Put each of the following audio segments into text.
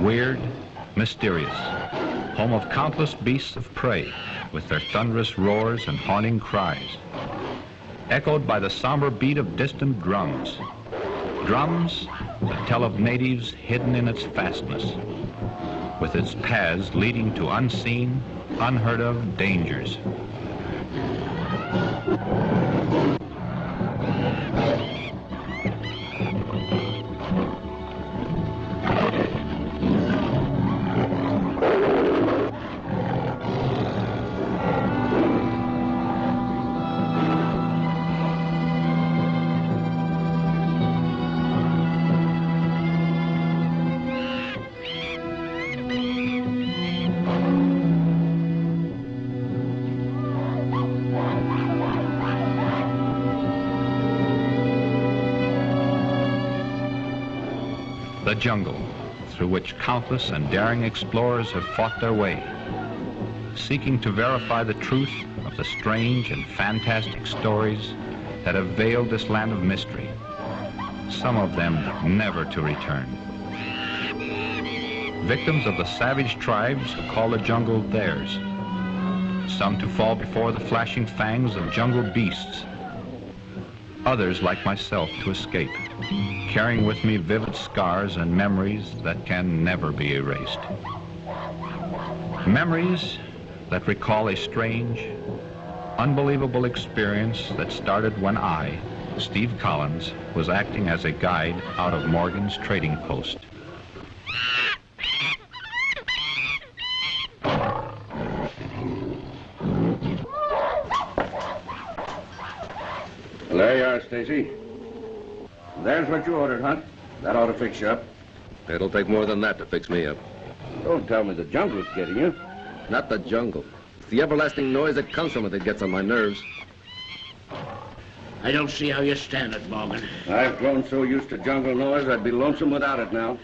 weird, mysterious, home of countless beasts of prey with their thunderous roars and haunting cries, echoed by the somber beat of distant drums, drums that tell of natives hidden in its fastness, with its paths leading to unseen, unheard of dangers. The jungle, through which countless and daring explorers have fought their way, seeking to verify the truth of the strange and fantastic stories that have veiled this land of mystery, some of them never to return. Victims of the savage tribes who call the jungle theirs, some to fall before the flashing fangs of jungle beasts, others like myself to escape, carrying with me vivid scars and memories that can never be erased. Memories that recall a strange, unbelievable experience that started when I, Steve Collins, was acting as a guide out of Morgan's trading post. There you are, Stacy. There's what you ordered, Hunt. That ought to fix you up. It'll take more than that to fix me up. Don't tell me the jungle's getting you. Not the jungle. It's the everlasting noise that comes from it that gets on my nerves. I don't see how you stand it, Morgan. I've grown so used to jungle noise, I'd be lonesome without it now.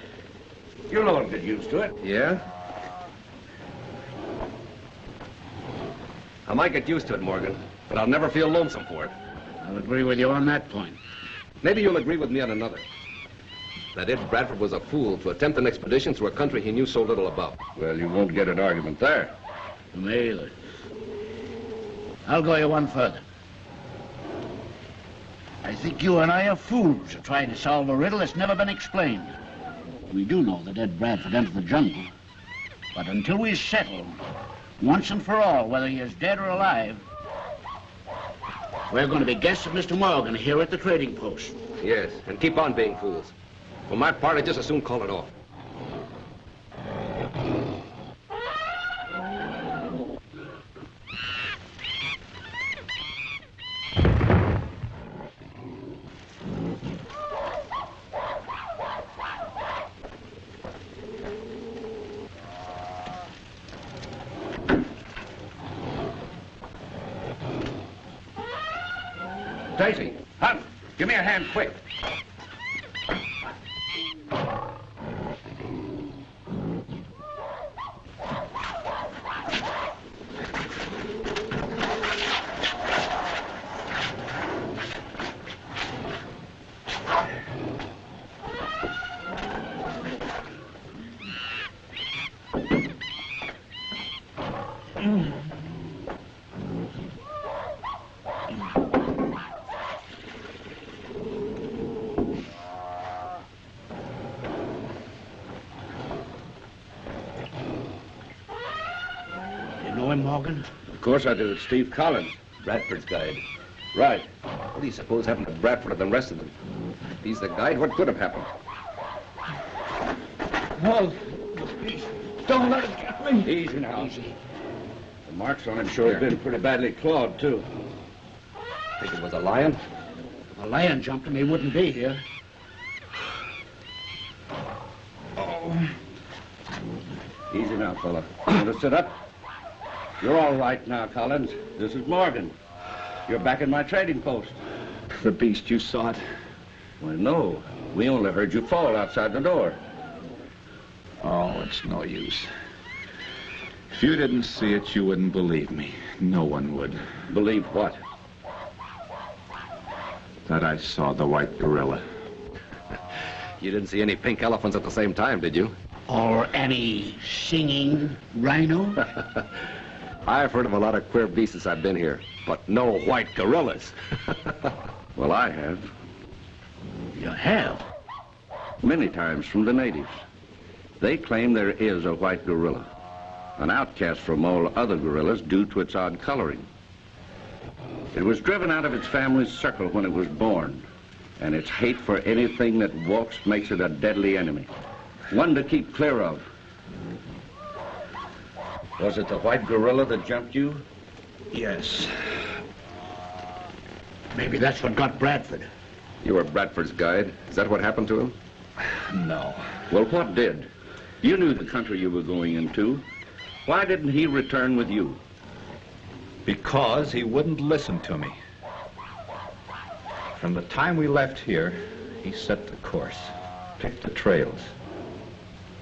You'll all get used to it. Yeah? I might get used to it, Morgan, but I'll never feel lonesome for it. I'll agree with you on that point. Maybe you'll agree with me on another. That Ed Bradford was a fool to attempt an expedition through a country he knew so little about. Well, you won't get an argument there. Me either. I'll go you one further. I think you and I are fools for trying to solve a riddle that's never been explained. We do know that Ed Bradford entered the jungle. But until we settle, once and for all, whether he is dead or alive, we're going to be guests of Mr. Morgan here at the trading post. Yes, and keep on being fools. For my part, I'd just as soon call it off. Stacy, Hunt, give me a hand quick. Morgan? Of course I do. It's Steve Collins, Bradford's guide. Right. What do you suppose happened to Bradford and the rest of them? If he's the guide, what could have happened? No, please, don't let it get me. Easy now. Easy. The marks on him sure have been pretty badly clawed, too. Think it was a lion? If a lion jumped him, he wouldn't be here. Oh. Easy now, fella. Want to sit up? You're all right now, Collins. This is Morgan. You're back in my trading post. The beast, you saw it? Well, no. We only heard you fall outside the door. Oh, it's no use. If you didn't see it, you wouldn't believe me. No one would. Believe what? That I saw the white gorilla. You didn't see any pink elephants at the same time, did you? Or any singing rhino? I've heard of a lot of queer beasts since I've been here, but no white gorillas. Well, I have. You have? Many times from the natives. They claim there is a white gorilla, an outcast from all other gorillas due to its odd coloring. It was driven out of its family's circle when it was born, and its hate for anything that walks makes it a deadly enemy. One to keep clear of. Was it the white gorilla that jumped you? Yes. Maybe that's what got Bradford. You were Bradford's guide. Is that what happened to him? No. Well, what did? You knew the country you were going into. Why didn't he return with you? Because he wouldn't listen to me. From the time we left here, he set the course, picked the trails.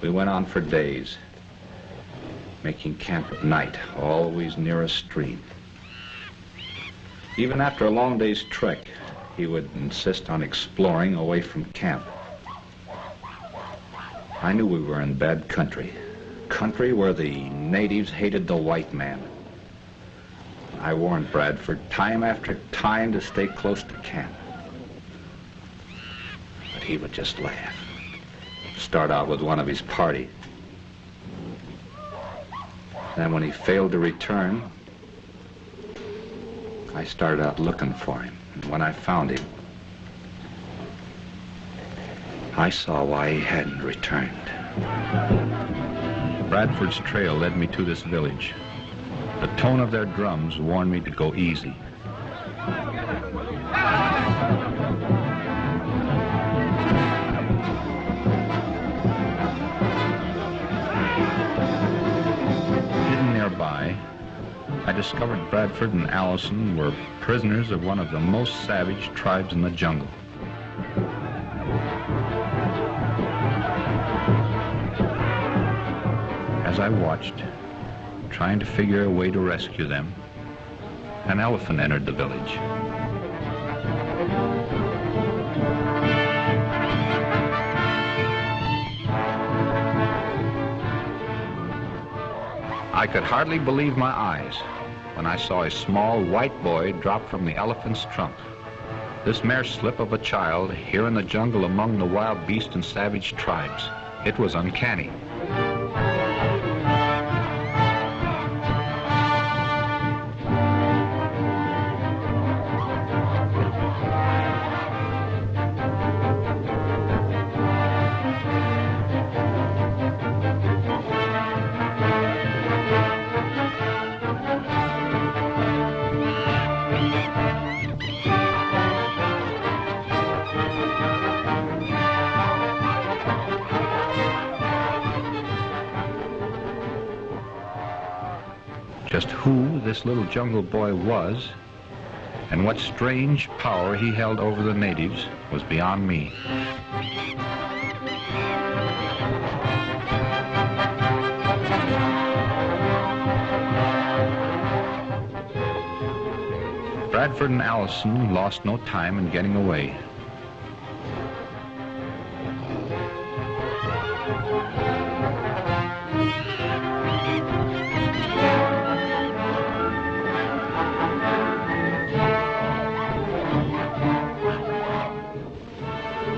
We went on for days, making camp at night, always near a stream. Even after a long day's trek, he would insist on exploring away from camp. I knew we were in bad country, country where the natives hated the white man. I warned Bradford time after time to stay close to camp. But he would just laugh. Start out with one of his party. Then when he failed to return, I started out looking for him. And when I found him, I saw why he hadn't returned. Bradford's trail led me to this village. The tone of their drums warned me to go easy. Hidden nearby, I discovered Bradford and Allison were prisoners of one of the most savage tribes in the jungle. As I watched, trying to figure a way to rescue them, an elephant entered the village. I could hardly believe my eyes when I saw a small white boy drop from the elephant's trunk. This mere slip of a child here in the jungle among the wild beasts and savage tribes. It was uncanny. Just who this little jungle boy was and what strange power he held over the natives was beyond me. Bradford and Allison lost no time in getting away.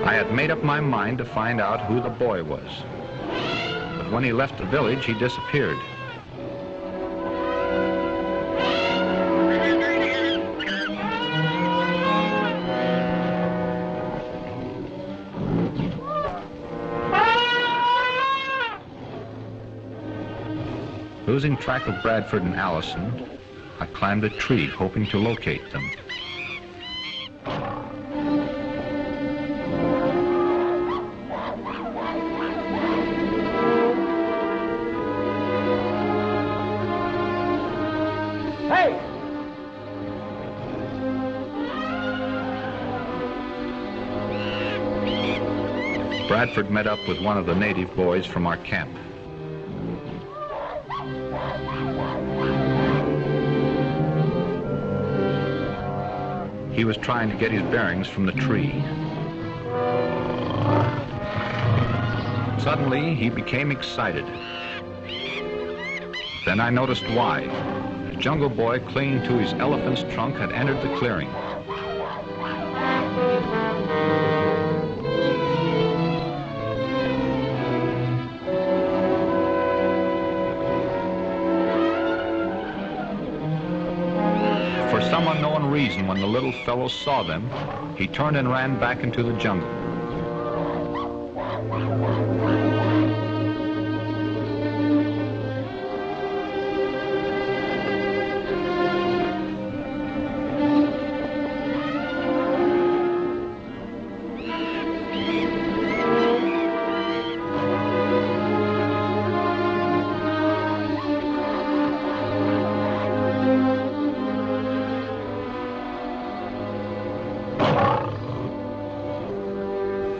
I had made up my mind to find out who the boy was. But when he left the village, he disappeared. Losing track of Bradford and Allison, I climbed a tree hoping to locate them. Bradford met up with one of the native boys from our camp. He was trying to get his bearings from the tree. Suddenly, he became excited. Then I noticed why. The jungle boy clinging to his elephant's trunk had entered the clearing. For some unknown reason, when the little fellow saw them, he turned and ran back into the jungle.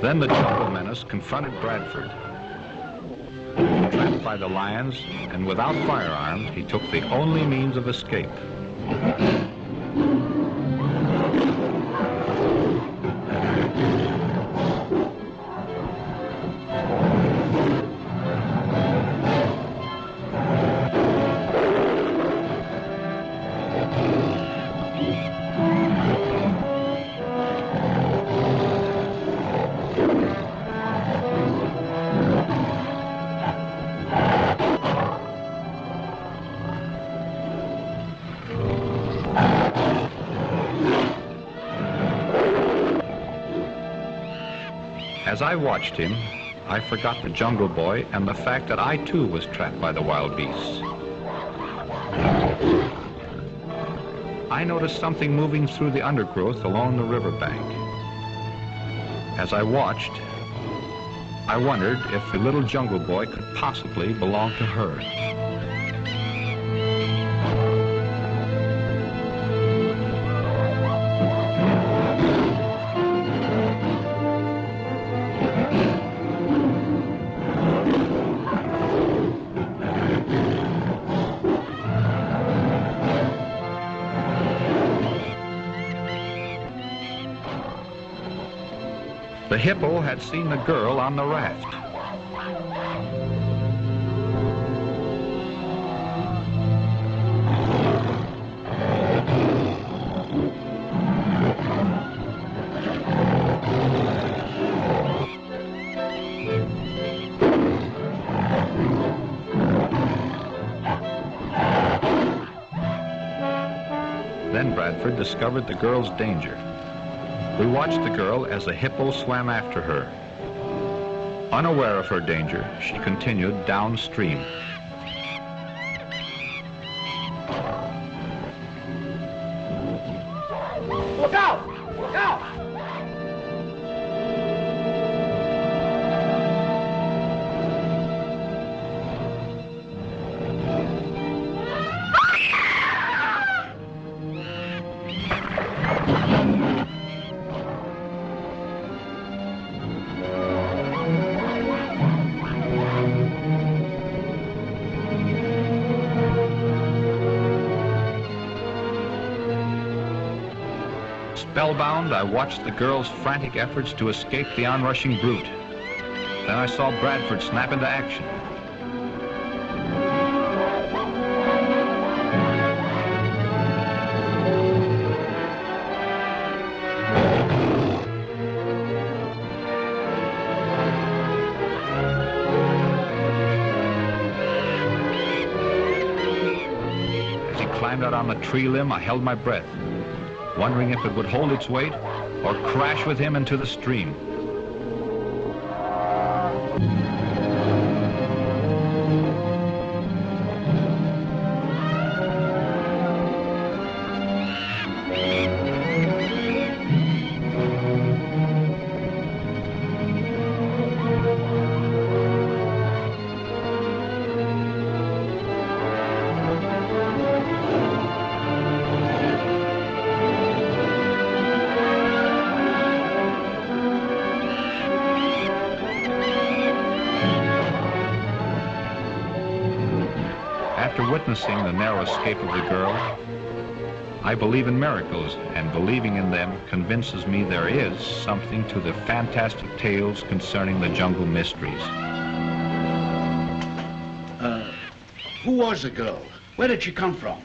Then the jungle menace confronted Bradford. Trapped by the lions and without firearms, he took the only means of escape. As I watched him, I forgot the jungle boy and the fact that I too was trapped by the wild beasts. I noticed something moving through the undergrowth along the riverbank. As I watched, I wondered if the little jungle boy could possibly belong to her. The hippo had seen the girl on the raft. Then Bradford discovered the girl's danger. We watched the girl as the hippo swam after her. Unaware of her danger, she continued downstream. Look out! Look out! Spellbound, I watched the girl's frantic efforts to escape the onrushing brute. Then I saw Bradford snap into action. As he climbed out on the tree limb, I held my breath, wondering if it would hold its weight or crash with him into the stream. After witnessing the narrow escape of the girl, I believe in miracles, and believing in them convinces me there is something to the fantastic tales concerning the jungle mysteries. Who was the girl? Where did she come from?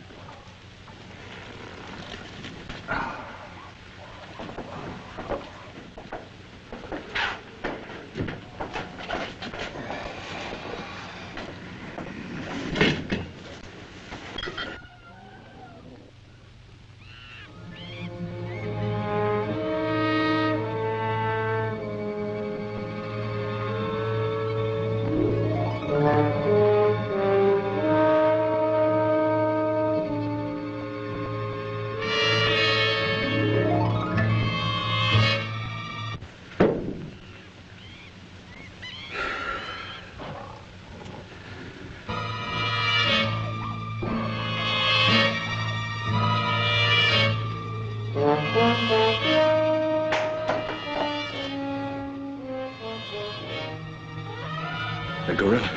The gorilla.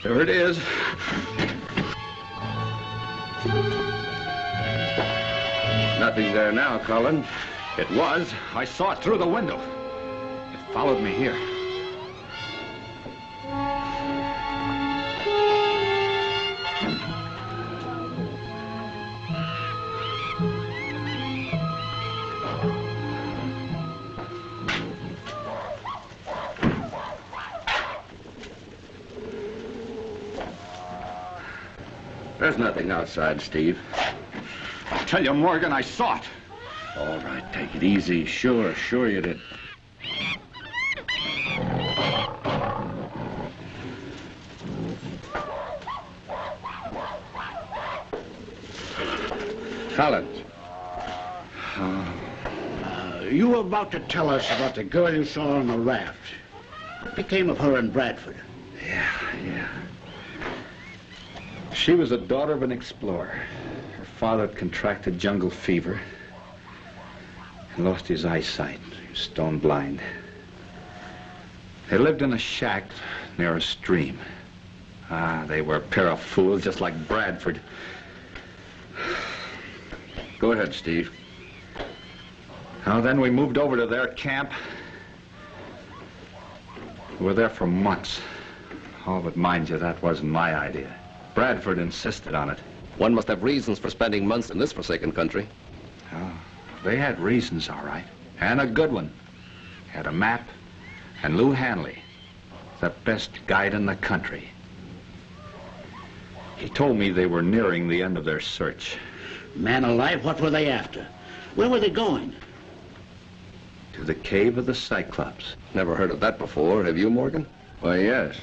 There it is. Nothing there now, Colin. It was. I saw it through the window. It followed me here. There's nothing outside, Steve. I tell you, Morgan, I saw it. All right, take it easy. Sure you did. Collins. You were about to tell us about the girl you saw on the raft. What became of her in Bradford? Yeah. She was the daughter of an explorer. Her father had contracted jungle fever and lost his eyesight. He was stone blind. They lived in a shack near a stream. They were a pair of fools, just like Bradford. Go ahead, Steve. Now, then we moved over to their camp. We were there for months. Oh, but mind you, that wasn't my idea. Bradford insisted on it. One must have reasons for spending months in this forsaken country. Oh, they had reasons, all right. And a good one. Had a map, and Lou Hanley, the best guide in the country. He told me they were nearing the end of their search. Man alive, what were they after? Where were they going? To the cave of the Cyclops. Never heard of that before. Have you, Morgan? Why, yes.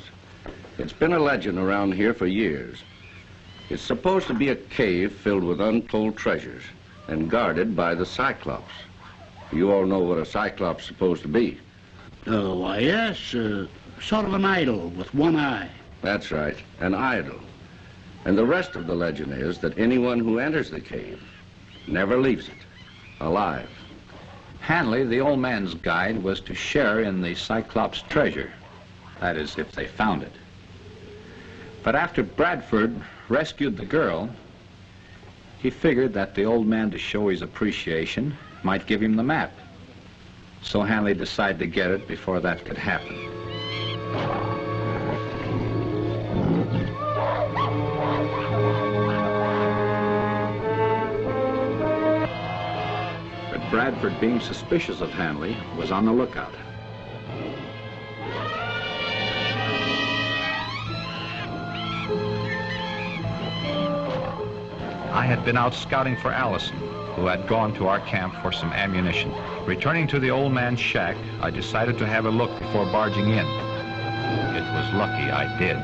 It's been a legend around here for years. It's supposed to be a cave filled with untold treasures and guarded by the Cyclops. You all know what a Cyclops is supposed to be. Oh, why, yes. Sort of an idol with one eye. That's right, an idol. And the rest of the legend is that anyone who enters the cave never leaves it alive. Hanley, the old man's guide, was to share in the Cyclops' treasure. That is, if they found it. But after Bradford rescued the girl, he figured that the old man, to show his appreciation, might give him the map. So Hanley decided to get it before that could happen. But Bradford, being suspicious of Hanley, was on the lookout. I had been out scouting for Allison, who had gone to our camp for some ammunition. Returning to the old man's shack, I decided to have a look before barging in. It was lucky I did.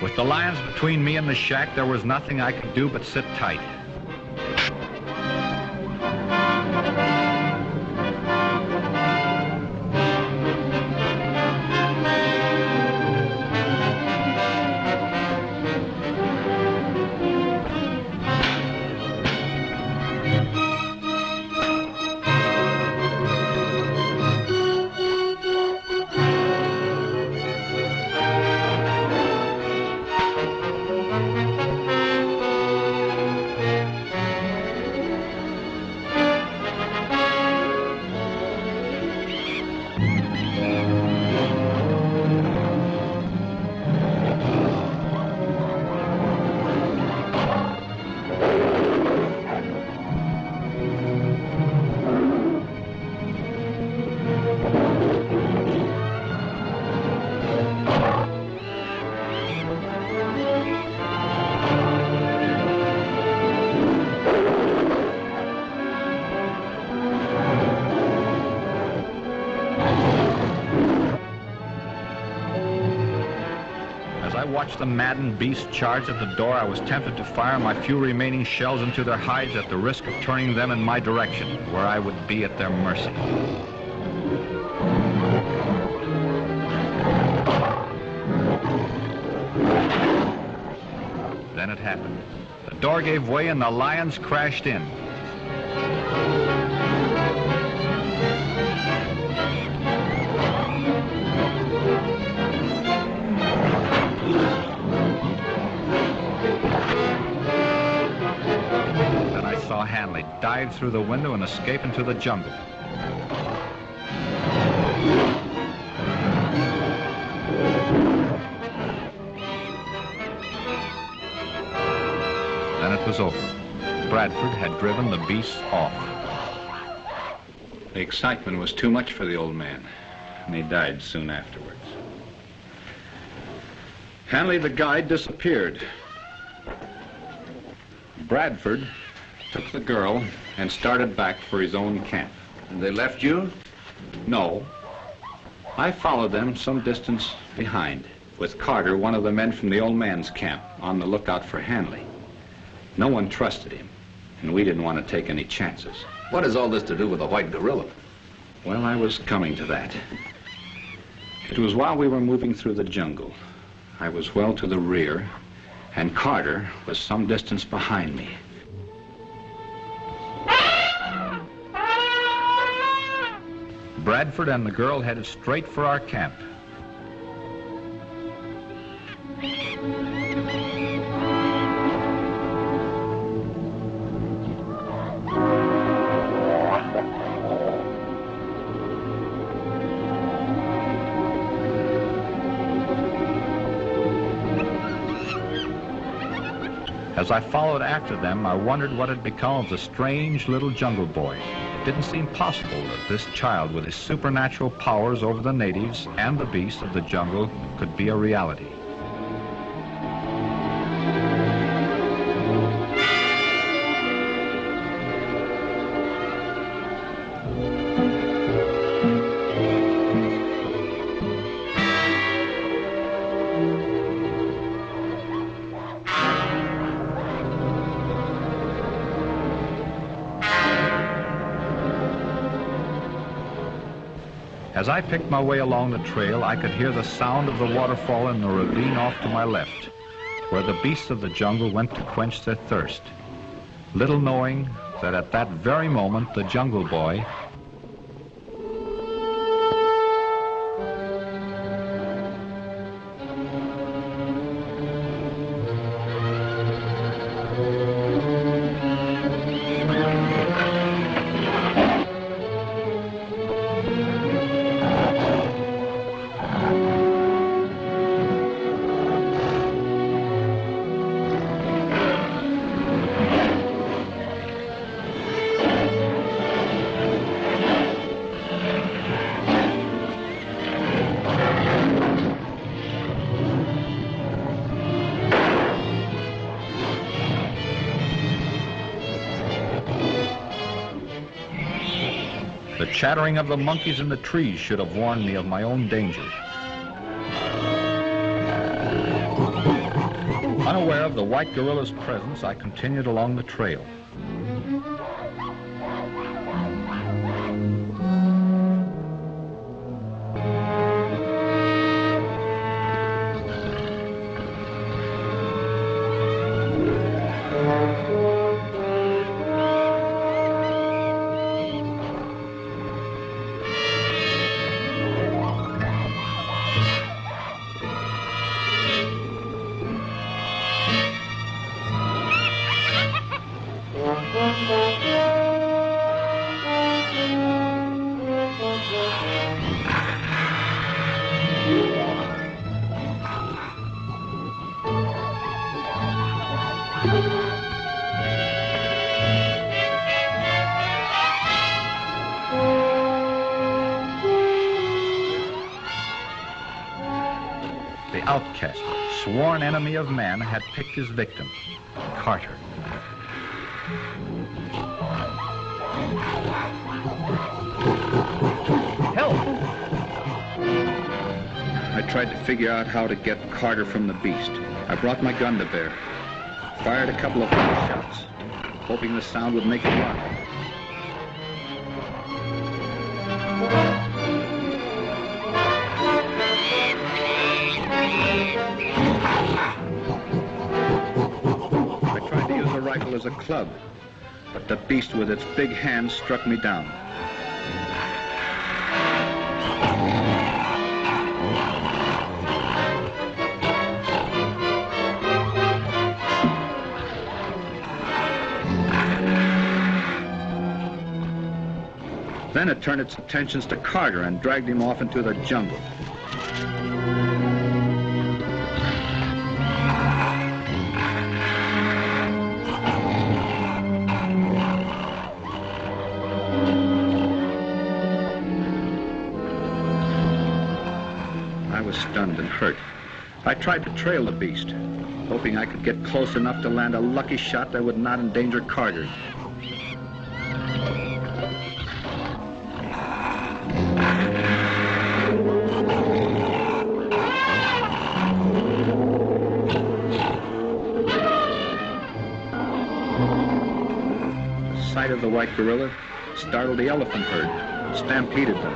With the lions between me and the shack, there was nothing I could do but sit tight. I watched the maddened beast charge at the door, I was tempted to fire my few remaining shells into their hides at the risk of turning them in my direction, where I would be at their mercy. Then it happened. The door gave way and the lions crashed in. Then I saw Hanley dive through the window and escape into the jungle. Then it was over. Bradford had driven the beasts off. The excitement was too much for the old man, and he died soon afterwards. Hanley the guide disappeared. Bradford took the girl and started back for his own camp. And they left you? No. I followed them some distance behind, with Carter, one of the men from the old man's camp, on the lookout for Hanley. No one trusted him, and we didn't want to take any chances. What has all this to do with the white gorilla? Well, I was coming to that. It was while we were moving through the jungle. I was well to the rear, and Carter was some distance behind me. Bradford and the girl headed straight for our camp. As I followed after them, I wondered what had become of the strange little jungle boy. It didn't seem possible that this child with his supernatural powers over the natives and the beasts of the jungle could be a reality. As I picked my way along the trail, I could hear the sound of the waterfall in the ravine off to my left, where the beasts of the jungle went to quench their thirst, little knowing that at that very moment the jungle boy The chattering of the monkeys in the trees should have warned me of my own danger. Unaware of the white gorilla's presence, I continued along the trail. The outcast, sworn enemy of man, had picked his victim, Carter. I tried to figure out how to get Carter from the beast. I brought my gun to bear, fired a couple of shots, hoping the sound would make him run. I tried to use a rifle as a club, but the beast with its big hands struck me down. Then it turned its attentions to Carter and dragged him off into the jungle. I was stunned and hurt. I tried to trail the beast, hoping I could get close enough to land a lucky shot that would not endanger Carter. The sight of the white gorilla startled the elephant herd, stampeded them.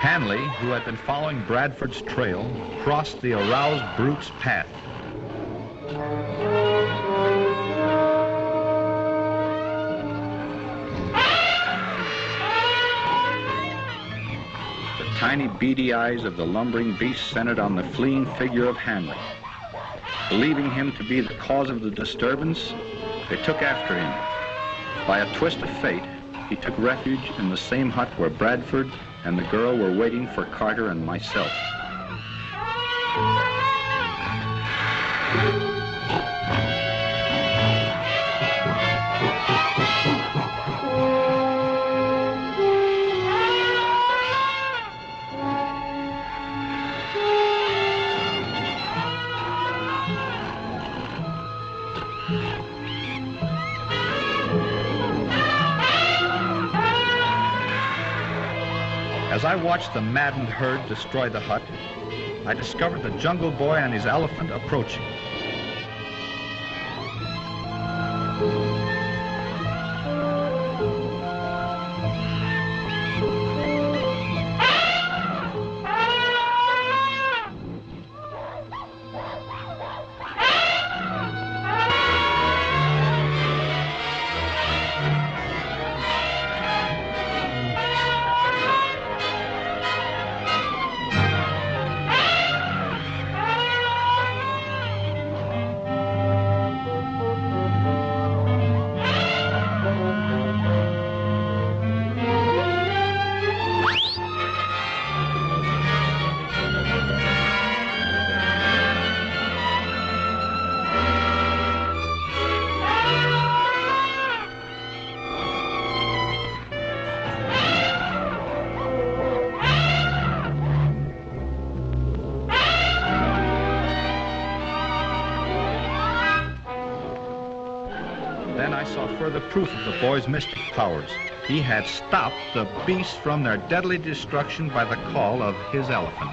Hanley, who had been following Bradford's trail, crossed the aroused brute's path. The tiny beady eyes of the lumbering beast centered on the fleeing figure of Hanley. Believing him to be the cause of the disturbance, they took after him. By a twist of fate, he took refuge in the same hut where Bradford and the girl were waiting for Carter and myself. As I watched the maddened herd destroy the hut, I discovered the Jungle Boy and his elephant approaching. Then I saw further proof of the boy's mystic powers. He had stopped the beasts from their deadly destruction by the call of his elephant.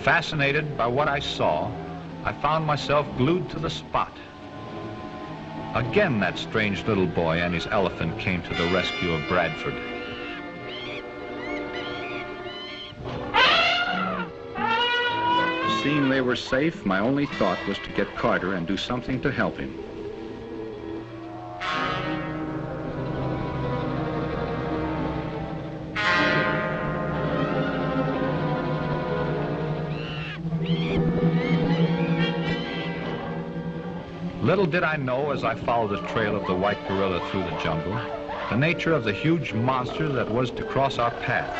Fascinated by what I saw, I found myself glued to the spot. Again, that strange little boy and his elephant came to the rescue of Bradford. Seeing they were safe, my only thought was to get Carter and do something to help him. Little did I know as I followed the trail of the white gorilla through the jungle, the nature of the huge monster that was to cross our path.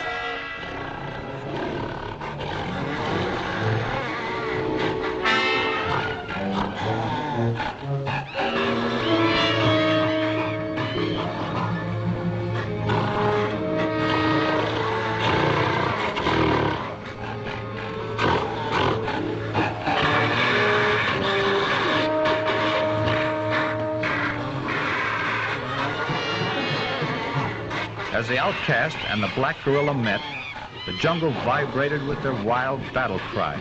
As the outcast and the black gorilla met, the jungle vibrated with their wild battle cry.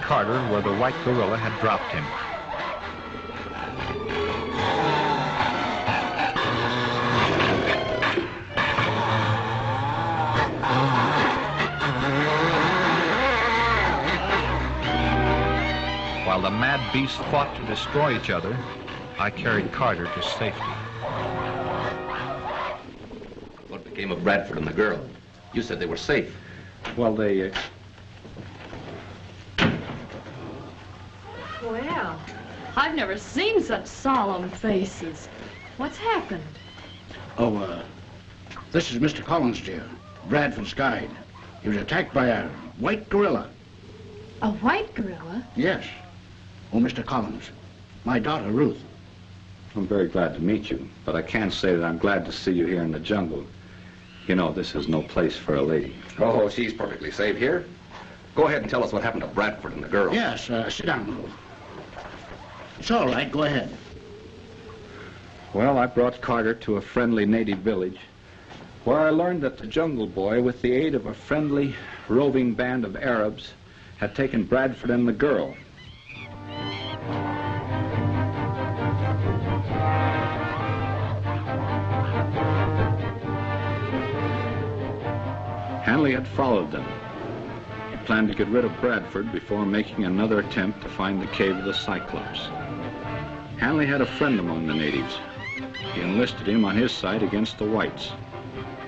Carter where the white gorilla had dropped him. While the mad beasts fought to destroy each other, I carried Carter to safety. What became of Bradford and the girl? You said they were safe. Well, they... Well, I've never seen such solemn faces. What's happened? Oh, this is Mr. Collins, dear. Bradford's guide. He was attacked by a white gorilla. A white gorilla? Yes. Oh, Mr. Collins, my daughter, Ruth. I'm very glad to meet you, but I can't say that I'm glad to see you here in the jungle. You know, this is no place for a lady. Oh, she's perfectly safe here. Go ahead and tell us what happened to Bradford and the girl. Yes, sit down, Ruth. It's all right, go ahead. Well, I brought Carter to a friendly native village where I learned that the Jungle Boy, with the aid of a friendly, roving band of Arabs, had taken Bradford and the girl. Hanley had followed them. He planned to get rid of Bradford before making another attempt to find the cave of the Cyclops. Hanley had a friend among the natives. He enlisted him on his side against the whites.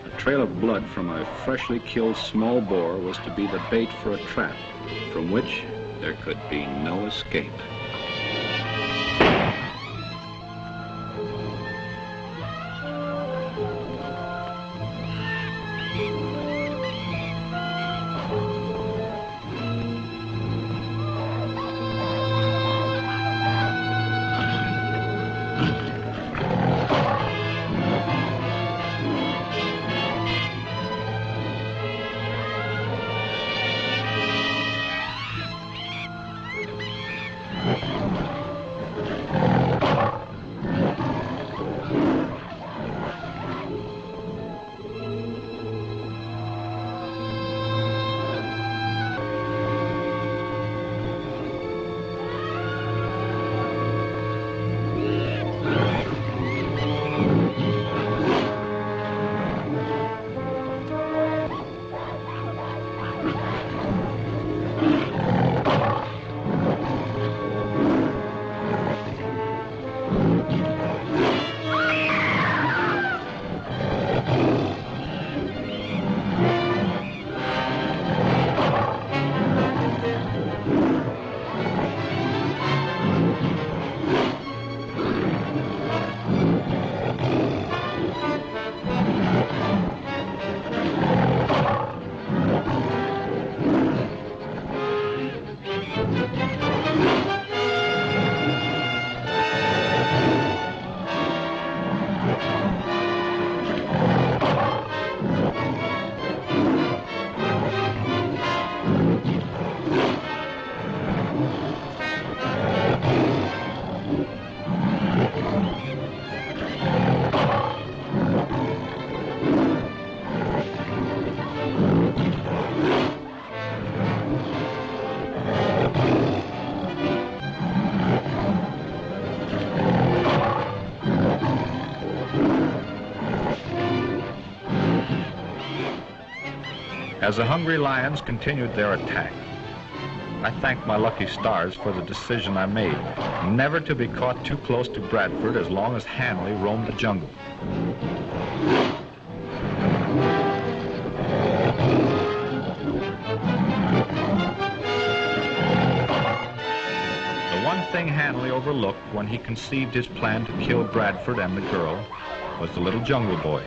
A trail of blood from a freshly killed small boar was to be the bait for a trap, from which there could be no escape. As the hungry lions continued their attack, I thanked my lucky stars for the decision I made, never to be caught too close to Bradford as long as Hanley roamed the jungle. The one thing Hanley overlooked when he conceived his plan to kill Bradford and the girl was the little jungle boy.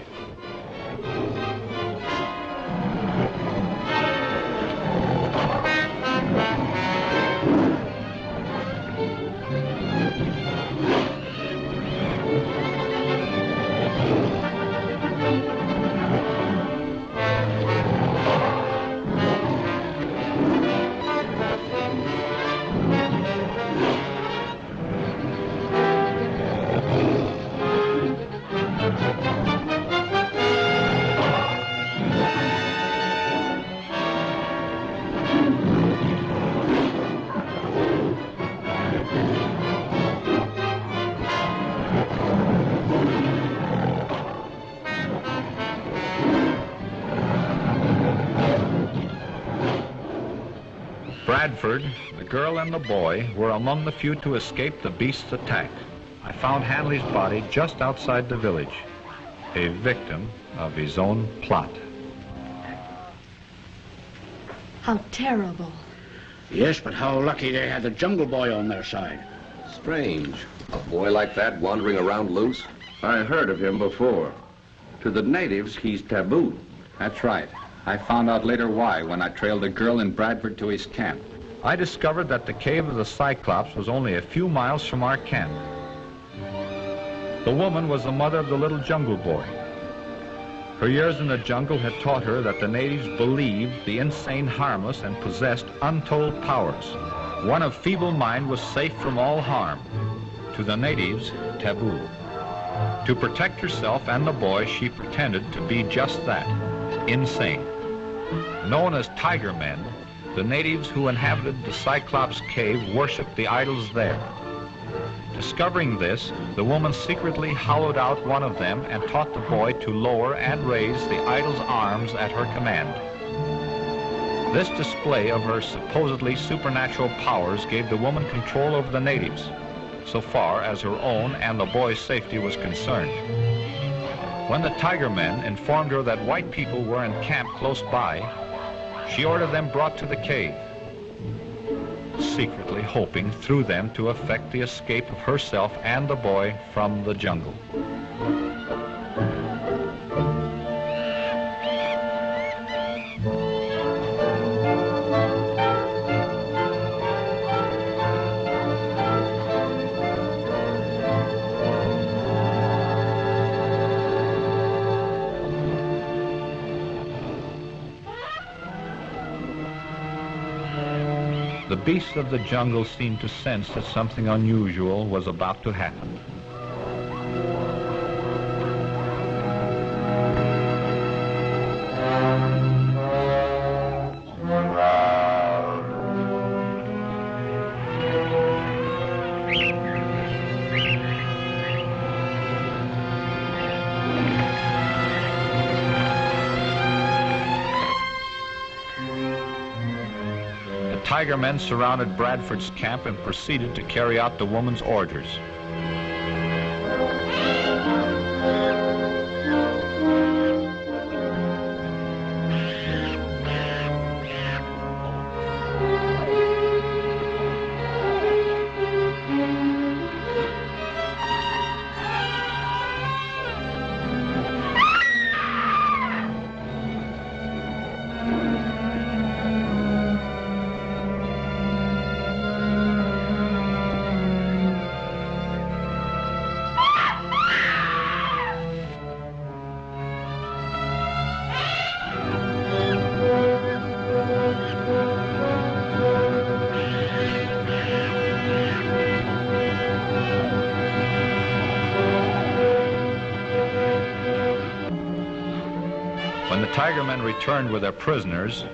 Bradford, the girl, and the boy were among the few to escape the beast's attack. I found Hanley's body just outside the village, a victim of his own plot. How terrible. Yes, but how lucky they had the jungle boy on their side. Strange. A boy like that wandering around loose? I heard of him before. To the natives, he's taboo. That's right. I found out later why when I trailed the girl and Bradford to his camp. I discovered that the cave of the Cyclops was only a few miles from our camp. The woman was the mother of the little jungle boy. Her years in the jungle had taught her that the natives believed the insane harmless and possessed untold powers. One of feeble mind was safe from all harm. To the natives, taboo. To protect herself and the boy, she pretended to be just that, insane. Known as tiger men, the natives who inhabited the Cyclops cave worshipped the idols there. Discovering this, the woman secretly hollowed out one of them and taught the boy to lower and raise the idol's arms at her command. This display of her supposedly supernatural powers gave the woman control over the natives, so far as her own and the boy's safety was concerned. When the tiger men informed her that white people were encamped close by, she ordered them brought to the cave, secretly hoping through them to effect the escape of herself and the boy from the jungle. The beasts of the jungle seemed to sense that something unusual was about to happen. Tiger men surrounded Bradford's camp and proceeded to carry out the woman's orders. When the tiger men returned with their prisoners,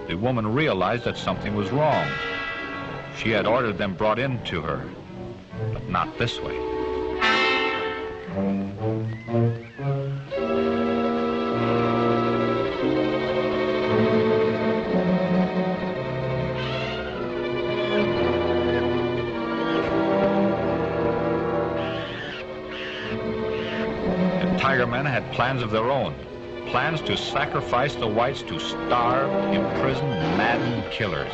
the woman realized that something was wrong. She had ordered them brought in to her, but not this way. tiger men had plans of their own. Plans to sacrifice the whites to starved, imprisoned, maddened killers.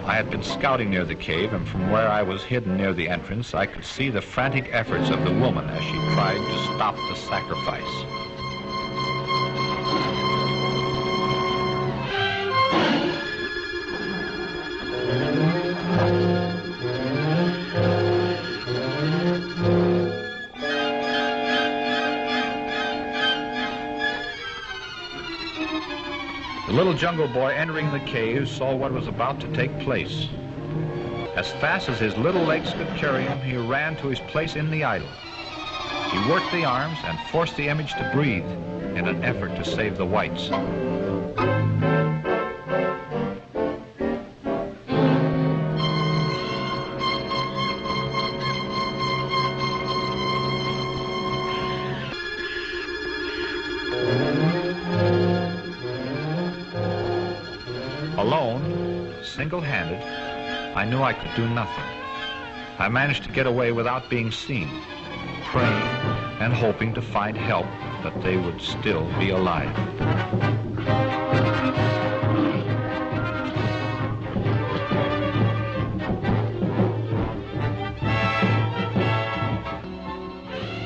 I had been scouting near the cave, and from where I was hidden near the entrance, I could see the frantic efforts of the woman as she tried to stop the sacrifice. The little jungle boy entering the cave saw what was about to take place. As fast as his little legs could carry him, he ran to his place in the idol. He worked the arms and forced the image to breathe in an effort to save the whites. Alone, single-handed, I knew I could do nothing. I managed to get away without being seen, praying and hoping to find help, that they would still be alive.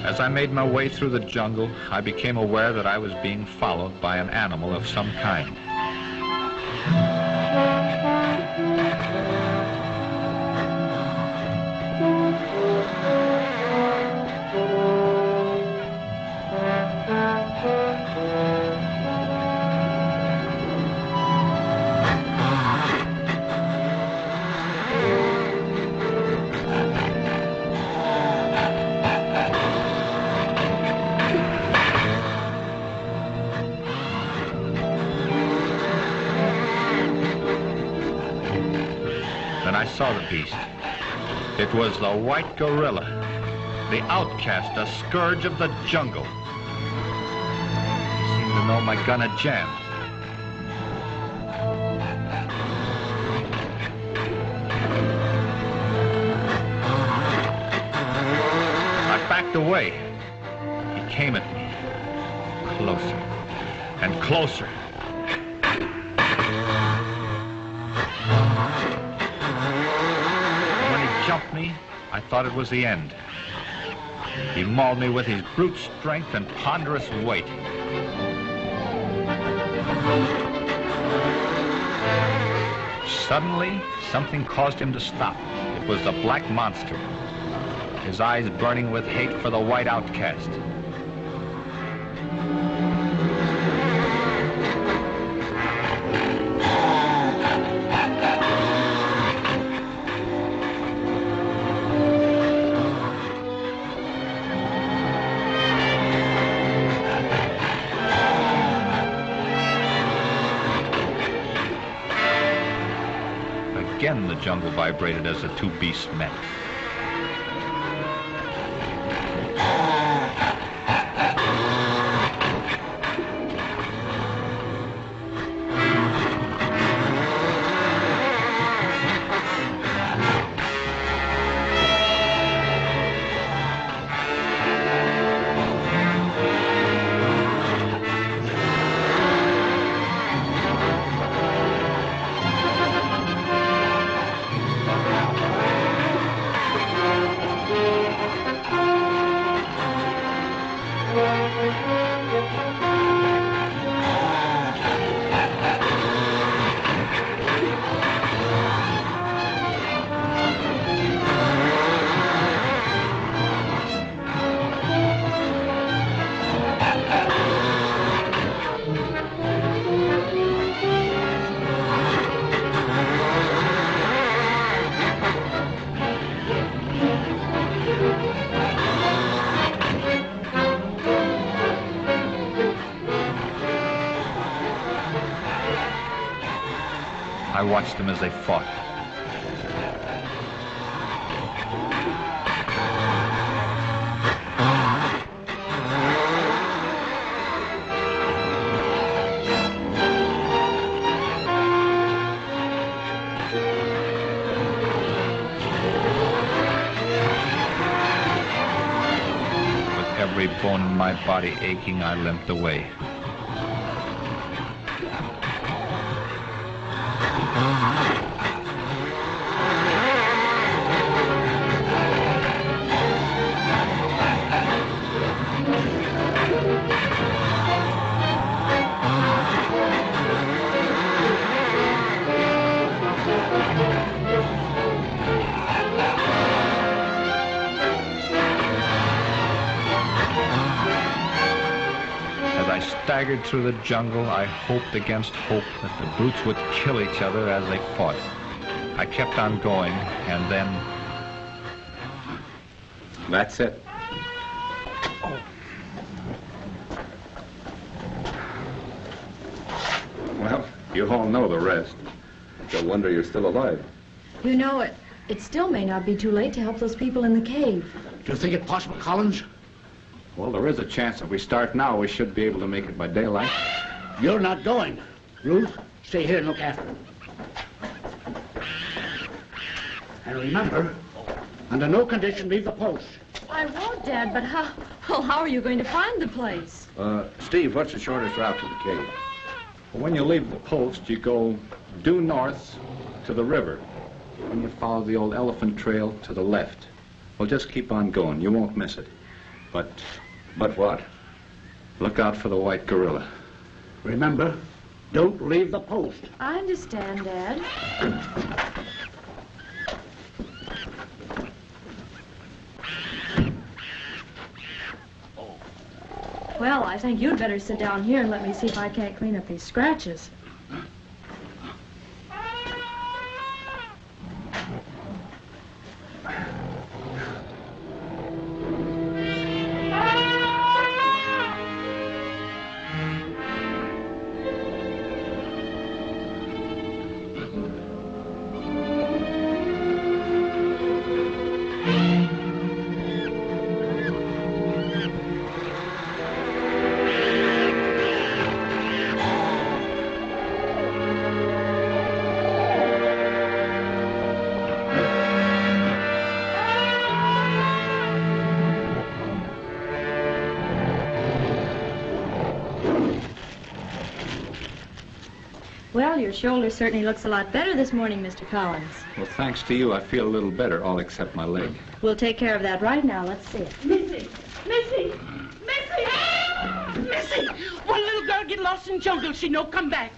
As I made my way through the jungle, I became aware that I was being followed by an animal of some kind. I saw the beast. It was the white gorilla, the outcast, a scourge of the jungle. He seemed to know my gun had jammed. I backed away. He came at me, closer and closer. Jumped me, I thought it was the end. He mauled me with his brute strength and ponderous weight. Suddenly, something caused him to stop. It was the black monster, his eyes burning with hate for the white outcast. Again, the jungle vibrated as the two beasts met. I watched them as they fought. every bone in my body aching, I limped away. Staggered through the jungle, I hoped against hope that the brutes would kill each other as they fought. I kept on going, and then... That's it. Well, you all know the rest. No wonder you're still alive. You know, it still may not be too late to help those people in the cave. Do you think it possible, Collins? Well, there is a chance if we start now, we should be able to make it by daylight. You're not going. Ruth, stay here and look after him. And remember, under no condition leave the post. I won't, Dad, but how are you going to find the place? Steve, what's the shortest route to the cave? Well, when you leave the post, you go due north to the river. Then you follow the old elephant trail to the left. Well, just keep on going. You won't miss it. But what? Look out for the white gorilla. Remember, don't leave the post. I understand, Dad. Well, I think you'd better sit down here and let me see if I can't clean up these scratches. Well, your shoulder certainly looks a lot better this morning, Mr. Collins. Well, thanks to you, I feel a little better, all except my leg. We'll take care of that right now. Let's see it. Missy! Missy! Missy! Missy! One little girl get lost in jungle. She no come back.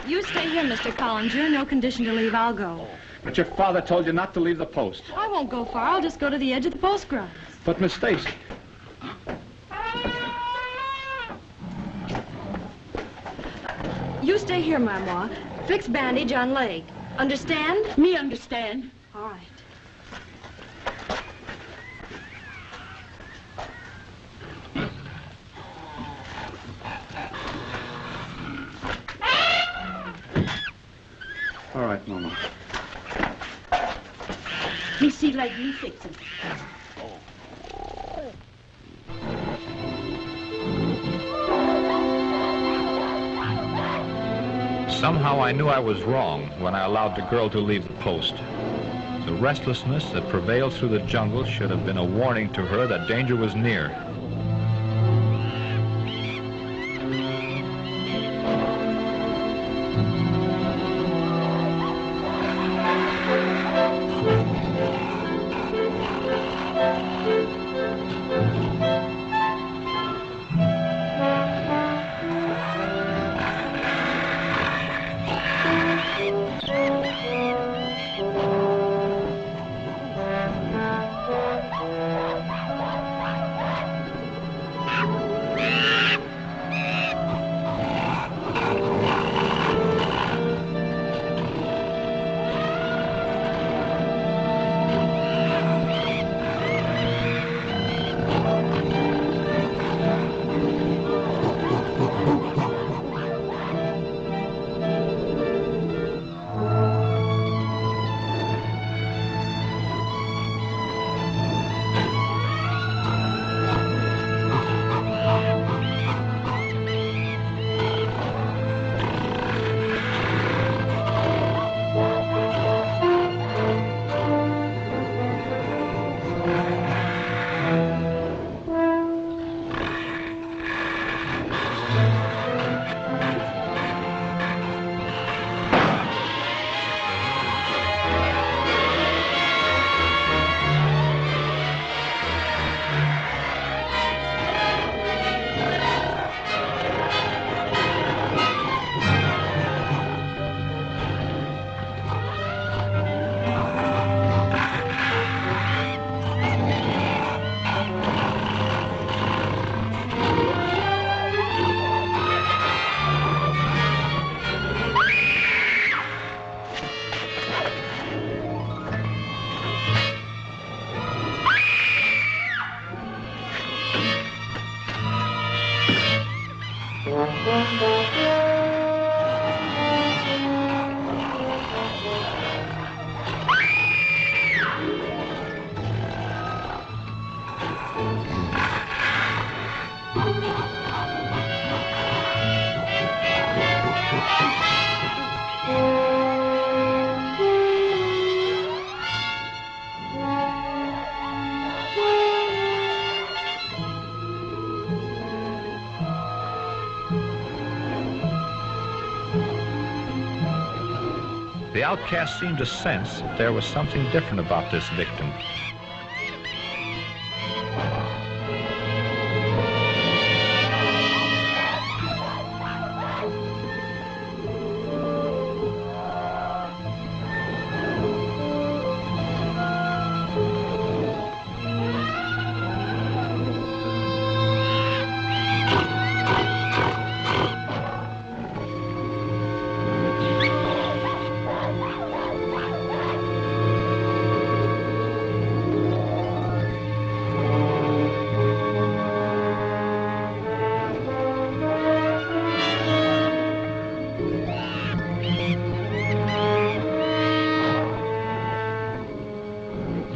You stay here, Mr. Collins. You're in no condition to leave. I'll go. But your father told you not to leave the post. I won't go far. I'll just go to the edge of the post grounds. But, Miss Stacy... You stay here, Mama. Fix bandage on leg. Understand? Me understand. All right. All right, Mama. Me see like me fix him. Somehow I knew I was wrong when I allowed the girl to leave the post. The restlessness that prevailed through the jungle should have been a warning to her that danger was near. The outcast seemed to sense that there was something different about this victim.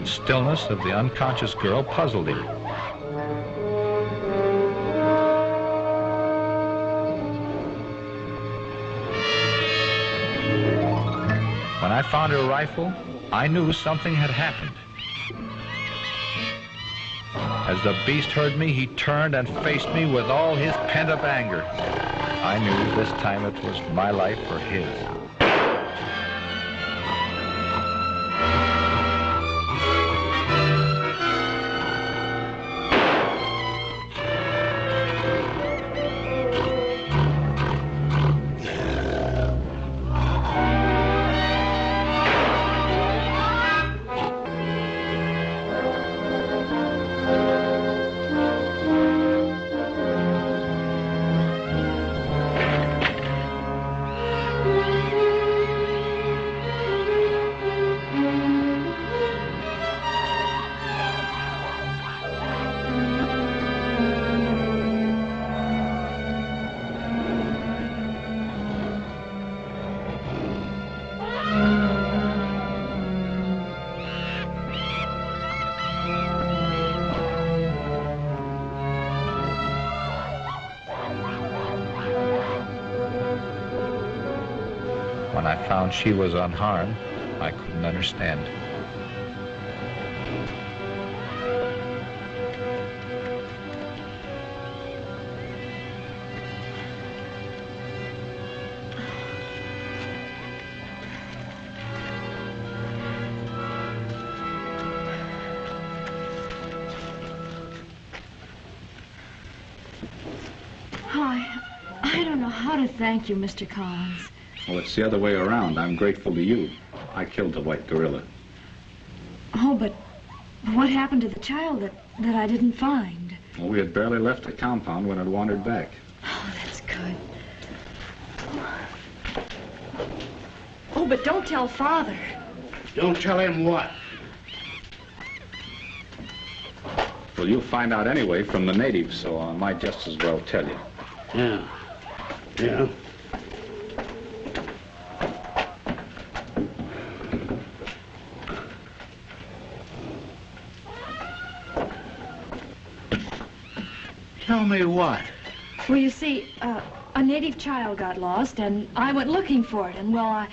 Stillness of the unconscious girl puzzled him. When I found her rifle, I knew something had happened. As the beast heard me, he turned and faced me with all his pent-up anger. I knew this time it was my life or his. When I found she was unharmed, I couldn't understand. I don't know how to thank you, Mr. Collins. Well, it's the other way around. I'm grateful to you. I killed the white gorilla. Oh, but what happened to the child that I didn't find? Well, we had barely left the compound when it wandered back. Oh, that's good. Oh, but don't tell Father. Don't tell him what? Well, you'll find out anyway from the natives, so I might just as well tell you. Yeah. Yeah. Tell me what? Well, you see, a native child got lost, and I went looking for it, and, well, I...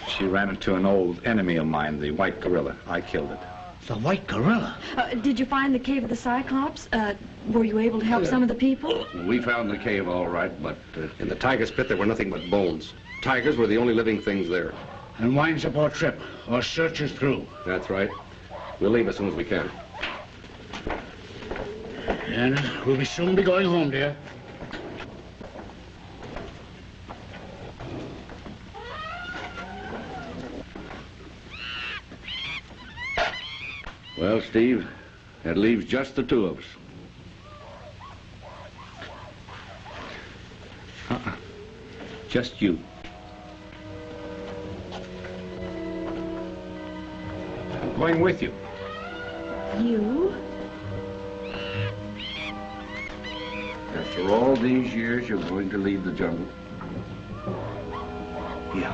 She ran into an old enemy of mine, the white gorilla. I killed it. The white gorilla? Did you find the cave of the Cyclops? Were you able to help some of the people? We found the cave all right, but In the tiger's pit, there were nothing but bones. Tigers were the only living things there. And winds up our trip. Our search is through. That's right. We'll leave as soon as we can. And we'll soon be going home, dear. well, Steve, that leaves just the two of us. Just you. I'm going with you. You? After all these years, you're going to leave the jungle? Yeah.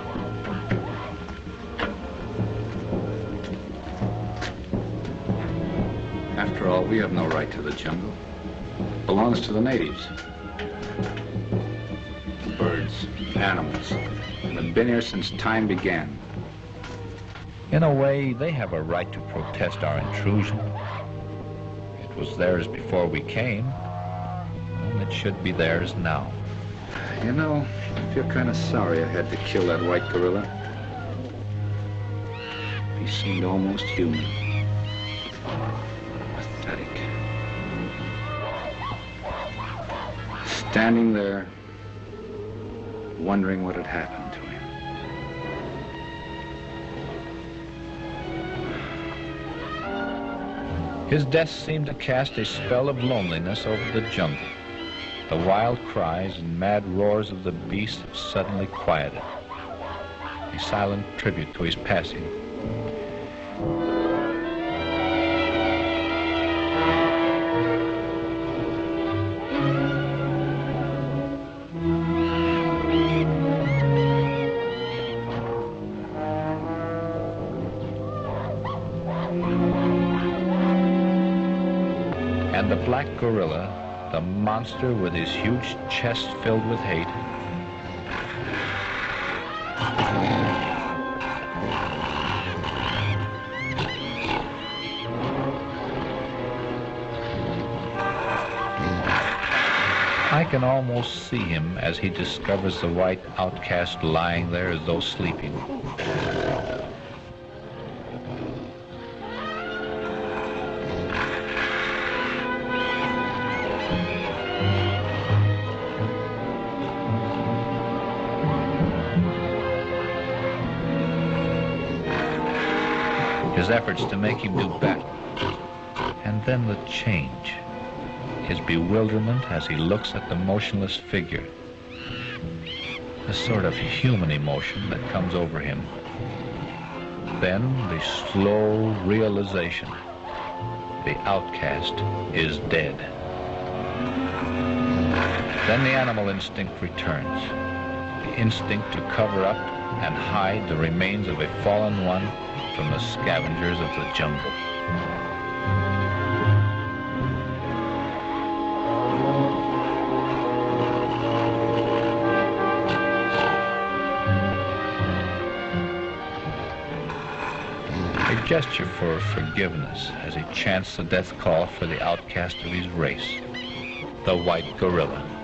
After all, we have no right to the jungle. It belongs to the natives. Birds, animals, and have been here since time began. In a way, they have a right to protest our intrusion. It was theirs before we came, and it should be theirs now. You know, I feel kind of sorry I had to kill that white gorilla. He seemed almost human. Pathetic. Standing there, wondering what had happened to him. His death seemed to cast a spell of loneliness over the jungle. The wild cries and mad roars of the beast suddenly quieted. A silent tribute to his passing. And the black gorilla, the monster with his huge chest filled with hate, I can almost see him as he discovers the white outcast lying there as though sleeping. His efforts to make him do battle, and then the change. His bewilderment as he looks at the motionless figure. A sort of human emotion that comes over him. Then the slow realization. The outcast is dead. Then the animal instinct returns. The instinct to cover up and hide the remains of a fallen one from the scavengers of the jungle. A gesture for forgiveness as he chants the death call for the outcast of his race, the white gorilla.